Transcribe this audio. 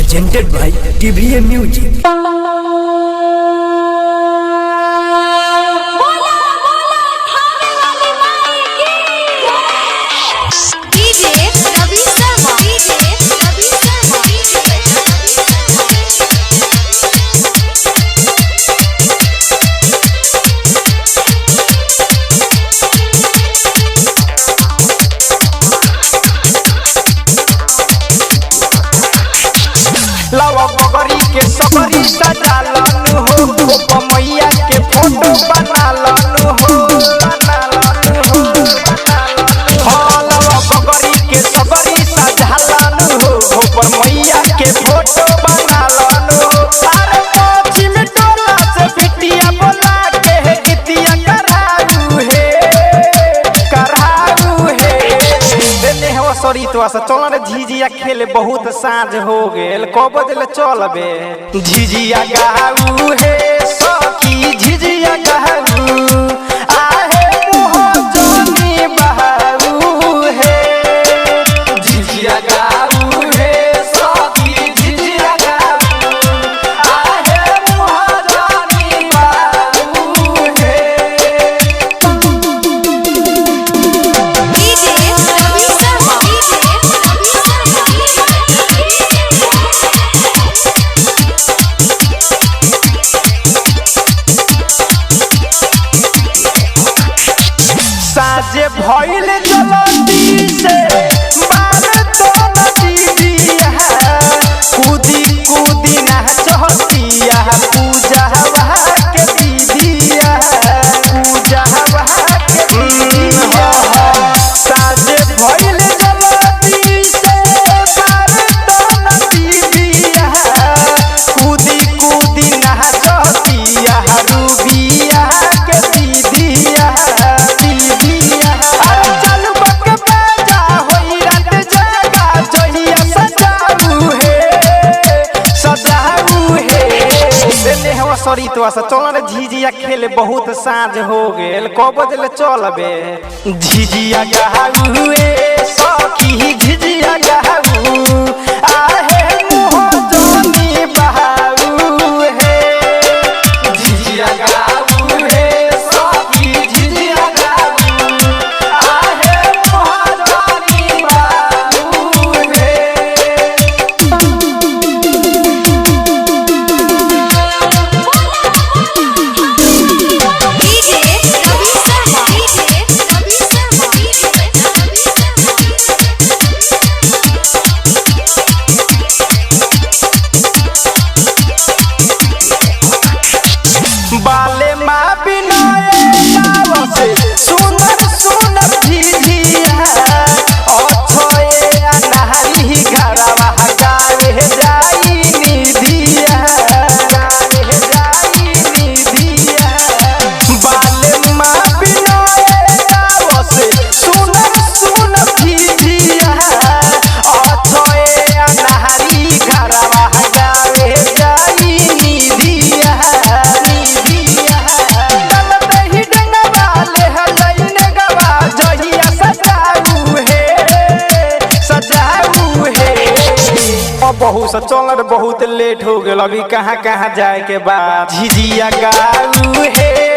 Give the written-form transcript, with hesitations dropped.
presented by TVM Music. लावा बगरी के सबरी सजालन हो मैया के फोटो बनालन हो हाँ लावा बगरी के सबरी सजालन हो मैया के फोटो बनालन हो अरे पश्चिम टोला से बिटिया बोला के गीतिया कराऊ है देने हो सॉरी तो ऐसा चलन झिझिया खेले बहुत साँझ हो गेल कब बजले चलबे झिझिया गाऊ हे सखी झिझिया गाऊ आहे मोह जोनी बहाऊ हे झिझिया गाऊ हे सखी झिझिया गाऊ आहे मोह जोनी बहाऊ हे साजे भइल जलती से मार तो नदीया कूदी कूदी ना चहतिया पूजा के दीदिया पूजा के दीदिया साजे भइल जलती से मार तो नदीया कूदी कूदी ना चहतिया रूबिया के दीदिया सॉरी तो ऐसा चलन झिझिया खेले बहुत साँझ हो गेल कब बजले चलबे झिझिया गाऊ सखी झिझिया गाऊ आहे मोह जोनी बहाऊ हे झिझिया गाऊ हे सखी झिझिया गाऊ आहे मोह जोनी बहाऊ हे बाले माँ बिनाए गाँव से सुनर सुनर झिझिया अछोए अनहरी घरवा गावे जाई निधिया गावे जाई निधिया बाले माँ बिनाए गाँव से सुनर सुनर झिझिया अछोए अनहरी घरवा गावे जाई निधिया बहुत चलर बहुत लेट हो गल अभी कहाँ कहाँ जाए के बाद झिझिया गाऊ हे